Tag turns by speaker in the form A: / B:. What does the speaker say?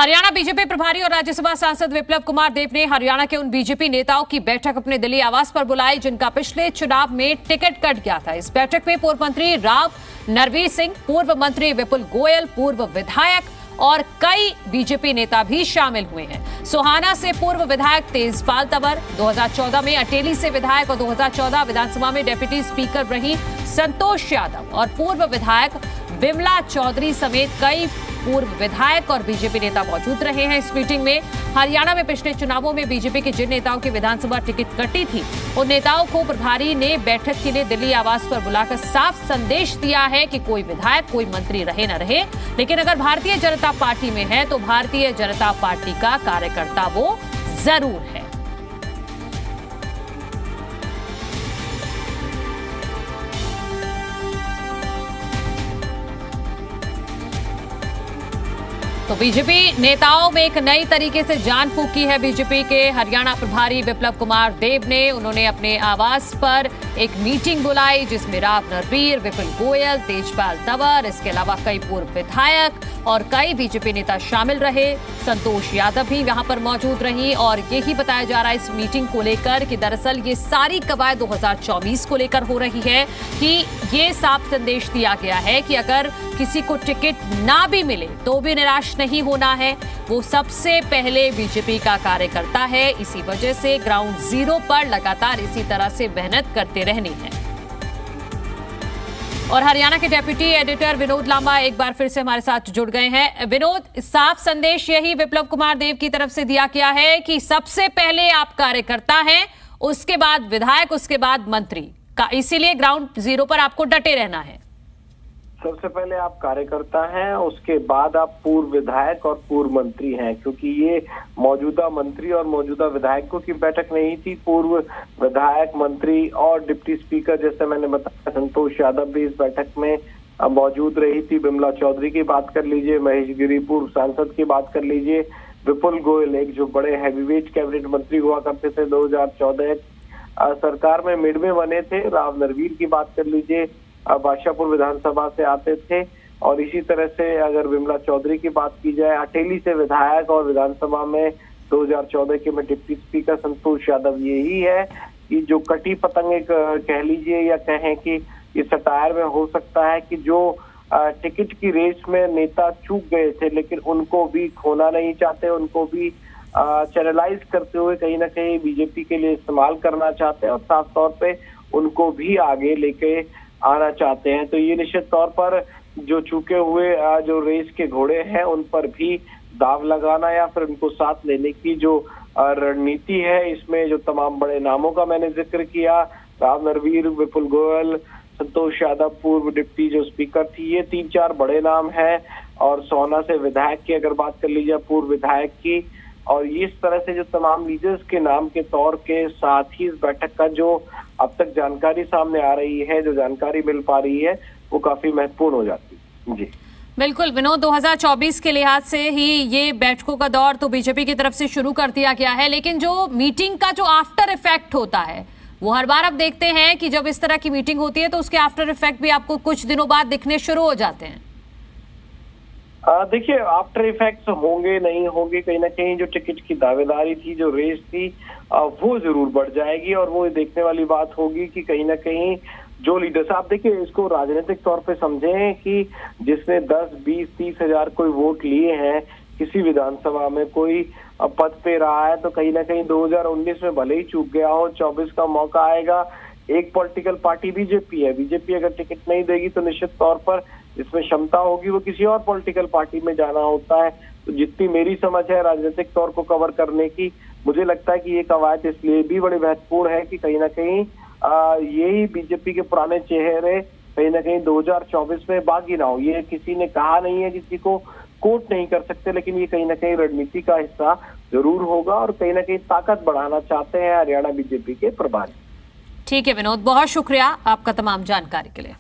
A: Haryana BJP प्रभारी और राज्यसभा सांसद विप्लव कुमार देव ने हरियाणा के उन बीजेपी नेताओं की बैठक अपने दिल्ली आवास पर बुलाई जिनका पिछले चुनाव में टिकट कट गया था। इस बैठक में पूर्व मंत्री राव नरवीर सिंह, पूर्व मंत्री विपुल गोयल, पूर्व विधायक और कई बीजेपी नेता भी शामिल हुए हैं। सोहाना से पूर्व विधायक तेजपाल तंवर, 2014 में अटेली से विधायक और 2014 विधानसभा में डेप्यूटी स्पीकर रही संतोष यादव और पूर्व विधायक बिमला चौधरी समेत कई पूर्व विधायक और बीजेपी नेता मौजूद रहे हैं। इस मीटिंग में हरियाणा में पिछले चुनावों में बीजेपी के जिन नेताओं की विधानसभा टिकट कटी थी उन नेताओं को प्रभारी ने बैठक के लिए दिल्ली आवास पर बुलाकर साफ संदेश दिया है कि कोई विधायक, कोई मंत्री रहे न रहे, लेकिन अगर भारतीय जनता पार्टी में है तो भारतीय जनता पार्टी का कार्यकर्ता वो जरूर है। तो बीजेपी नेताओं में एक नई तरीके से जान फूंकी है। बीजेपी के हरियाणा प्रभारी विप्लव कुमार देव ने उन्होंने अपने आवास पर एक मीटिंग बुलाई जिसमें राव नरवीर, विपुल गोयल, तेजपाल तंवर, इसके अलावा कई पूर्व विधायक और कई बीजेपी नेता शामिल रहे। संतोष यादव भी यहां पर मौजूद रही और यही बताया जा रहा है इस मीटिंग को लेकर कि दरअसल ये सारी कवायद 2024 को लेकर हो रही है कि ये साफ संदेश दिया गया है कि अगर किसी को टिकट ना भी मिले तो भी निराश नहीं होना है, वो सबसे पहले बीजेपी का कार्यकर्ता है। इसी वजह से ग्राउंड जीरो पर लगातार इसी तरह से मेहनत करते रहनी है। और हरियाणा के डेप्यूटी एडिटर विनोद लांबा एक बार फिर से हमारे साथ जुड़ गए हैं। विनोद, साफ संदेश यही विप्लव कुमार देव की तरफ से दिया गया है कि सबसे पहले आप कार्यकर्ता हैं, उसके बाद विधायक, उसके बाद मंत्री का, इसीलिए ग्राउंड जीरो पर आपको डटे रहना है।
B: सबसे पहले आप कार्यकर्ता हैं, उसके बाद आप पूर्व विधायक और पूर्व मंत्री हैं, क्योंकि ये मौजूदा मंत्री और मौजूदा विधायकों की बैठक नहीं थी। पूर्व विधायक, मंत्री और डिप्टी स्पीकर, जैसे मैंने बताया, संतोष यादव भी इस बैठक में मौजूद रही थी। बिमला चौधरी की बात कर लीजिए, महेश गिरी पूर्व सांसद की बात कर लीजिए, विपुल गोयल एक जो बड़े हैवीवेट कैबिनेट मंत्री हुआ करते थे 2014 सरकार में मिड में बने थे, राव नरवीर की बात कर लीजिए, बादशाहपुर विधानसभा से आते थे। और इसी तरह से अगर बिमला चौधरी की बात की जाए, अटेली से विधायक और विधानसभा में 2014 के में डिप्टी स्पीकर संतोष यादव। यही है कि जो कटी पतंग एक कह लीजिए या कहें कि इस सटायर में हो सकता है कि जो टिकट की रेस में नेता चूक गए थे लेकिन उनको भी खोना नहीं चाहते, उनको भी चैनलाइज करते हुए कहीं ना कहीं बीजेपी के लिए इस्तेमाल करना चाहते हैं और साफ तौर पे उनको भी आगे लेके आना चाहते हैं। तो ये निश्चित तौर पर जो चूके हुए जो रेस के घोड़े हैं उन पर भी दाव लगाना या फिर उनको साथ लेने की जो रणनीति है, इसमें जो तमाम बड़े नामों का मैंने जिक्र किया, राव नरवीर, विपुल गोयल, संतोष यादव पूर्व डिप्टी जो स्पीकर थी, ये 3-4 बड़े नाम हैं। और सोहाना से विधायक की अगर बात कर लीजिए, पूर्व विधायक की, और इस तरह से जो तमाम लीडर्स के नाम के तौर के साथ ही इस बैठक का जो अब तक जानकारी सामने आ रही है, जो जानकारी मिल पा रही है, वो काफी महत्वपूर्ण हो जाती है। जी
A: बिल्कुल विनोद, 2024 के लिहाज से ही ये बैठकों का दौर तो बीजेपी की तरफ से शुरू कर दिया गया है, लेकिन जो मीटिंग का जो आफ्टर इफेक्ट होता है वो हर बार अब देखते हैं कि जब इस तरह की मीटिंग होती है तो उसके आफ्टर इफेक्ट भी आपको कुछ दिनों बाद दिखने शुरू हो जाते हैं।
B: देखिए, आफ्टर इफेक्ट्स होंगे नहीं होंगे, कहीं ना कहीं जो टिकट की दावेदारी थी, जो रेस थी, वो जरूर बढ़ जाएगी। और वो देखने वाली बात होगी कि कहीं ना कहीं जो लीडर्स, आप देखिए इसको राजनीतिक तौर पे समझें कि जिसने 10, 20, 30 हजार कोई वोट लिए हैं किसी विधानसभा में, कोई पद पे रहा है, तो कहीं ना कहीं 2019 में भले ही चूक गया हो, 24 का मौका आएगा। एक पॉलिटिकल पार्टी बीजेपी है, बीजेपी अगर टिकट नहीं देगी तो निश्चित तौर पर जिसमें क्षमता होगी वो किसी और पॉलिटिकल पार्टी में जाना होता है। तो जितनी मेरी समझ है राजनीतिक तौर को कवर करने की, मुझे लगता है कि ये कवायद इसलिए भी बड़ी महत्वपूर्ण है कि कहीं ना कहीं यही बीजेपी के पुराने चेहरे कहीं ना कहीं 2024 में बागी ना हो। ये किसी ने कहा नहीं है, किसी को कोट नहीं कर सकते, लेकिन ये कहीं ना कहीं रणनीति का हिस्सा जरूर होगा और कहीं ना कहीं ताकत बढ़ाना चाहते हैं हरियाणा बीजेपी के प्रभारी।
A: ठीक है विनोद, बहुत शुक्रिया आपका तमाम जानकारी के लिए।